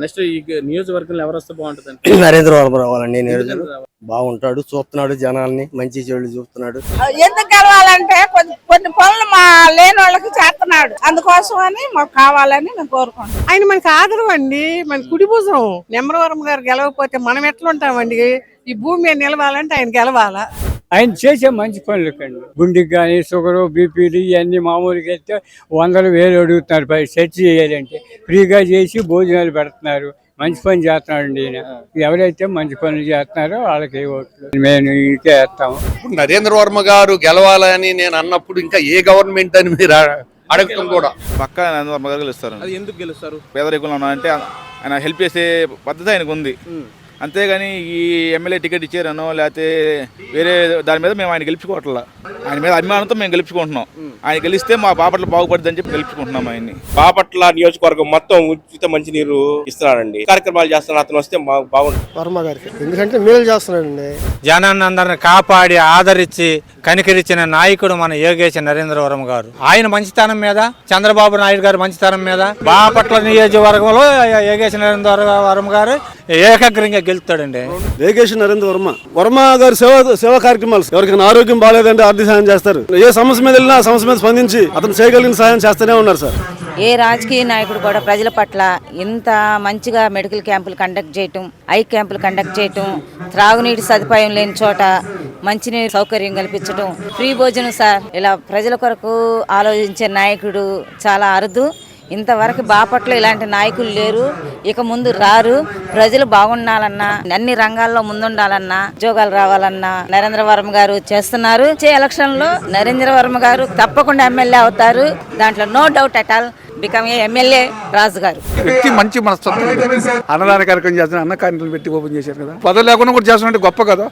Next ఈ నియోజకవర్గంలో ఎవరు వస్తే బాగుంటుంది? నరేంద్ర వర్మ రావాలండి. బాగుంటాడు, చూస్తున్నాడు జనాల్ని, మంచి చెడు చూస్తున్నాడు. ఎందుకు గెలవాలంటే కొన్ని పనులు మా లేని వాళ్ళకి చేస్తున్నాడు, అందుకోసం అని మాకు కావాలని మేము కోరుకుంటాం. ఆయన మనకి ఆదరవు అండి, మన కుడి భుజం. నెమ్మరవరం గారు గెలవకపోతే మనం ఎట్లా ఉంటామండి? ఈ భూమి మీద నిలవాలంటే ఆయన గెలవాలా. ఆయన చేసే మంచి పనులు కండి, గుండెకి కానీ షుగరు బీపీలు ఇవన్నీ మామూలుగా అయితే 100,000 అడుగుతున్నారు. సెర్చ్ చేయాలంటే ఫ్రీగా చేసి భోజనాలు పెడుతున్నారు. మంచి పని చేస్తున్నాడు ఈయన. ఎవరైతే మంచి పనులు చేస్తున్నారో వాళ్ళకి ఓట్లు మేము ఇంకే వేస్తాము. నరేంద్ర వర్మ గారు గెలవాలని నేను అన్నప్పుడు ఇంకా ఏ గవర్నమెంట్ అని మీరు అడగటం కూడా పక్కా నరేంద్ర వర్మ గారు గెలుస్తారు. అది ఎందుకు గెలుస్తారు? పేదరికంలో అంటే ఆయన హెల్ప్ చేసే పద్ధతి ఆయనకు ఉంది. అంతేగాని ఈ ఎమ్మెల్యే టికెట్ ఇచ్చారనో లేకపోతే వేరే దాని మీద మేము ఆయన గెలుచుకోవట్లా. ఆయన మీద అభిమానంతో మేము గెలుచుకుంటున్నాం. ఆయన గెలిస్తే మా బాపట్ల బాగుపడుతుంది అని చెప్పి గెలుచుకుంటున్నాం ఆయన్ని. బాపట్ల నియోజకవర్గం మొత్తం ఉచిత మంచినీరు ఇస్తున్నాడండి, కార్యక్రమాలు చేస్తున్నారు. అతను వస్తే మాకు బాగుంటుంది. వర్మ గారికి ఎందుకంటే మేలు చేస్తున్నాడండి. జనాన్ని అందరిని కాపాడి ఆదరించి కనికరించిన నాయకుడు మన యోగేశ్ నరేంద్ర వర్మ గారు. ఆయన మంచితనం మీద, చంద్రబాబు నాయుడు గారు మంచితనం మీద బాపట్ల నియోజకవర్గంలో యోగేశ్ నరేంద్ర వర్మ గారు ఏకగ్రంగా గెలుస్తాడండి. యోగేశ్ నరేంద్ర వర్మ గారు సేవా కార్యక్రమాలు, ఎవరికైనా ఆరోగ్యం బాగాలేదంటే ఆర్థిక సాయం చేస్తారు. ఏ సమస్య మీద వెళ్ళినా ఆ సమస్య మీద స్పందించి అతను చేయగలిగిన సాయం చేస్తూనే ఉన్నారు సార్. ఏ రాజకీయ నాయకుడు కూడా ప్రజల పట్ల ఇంత మంచిగా మెడికల్ క్యాంపులు కండక్ట్ చేయటం, ఐ క్యాంపులు కండక్ట్ చేయటం, త్రాగునీటి సదుపాయం లేని చోట మంచినీరు సౌకర్యం కల్పించడం, ఫ్రీ భోజనం సార్, ఇలా ప్రజల కొరకు ఆలోచించే నాయకుడు చాలా అరుదు. ఇంతవరకు బాపట్ల ఇలాంటి నాయకులు లేరు, ఇక ముందు రారు. ప్రజలు బాగుండాలన్నా, అన్ని రంగాల్లో ముందుండాలన్నా, ఉద్యోగాలు రావాలన్నా నరేంద్ర వర్మ గారు చేస్తున్నారు. వచ్చే ఎలక్షన్ లో నరేంద్ర వర్మ గారు తప్పకుండా ఎమ్మెల్యే అవుతారు. దాంట్లో no doubt at all. Become MLA Raju garu వ్యక్తి మంచి మనస్తత్వం. అన్నదాన కార్యక్రమం చేస్తున్నారు, అన్న క్యాంటీన్లు పెట్టి ఓపెన్ చేశారు కదా. పదవి లేకుండా కూడా చేస్తున్నట్టు గొప్ప కదా.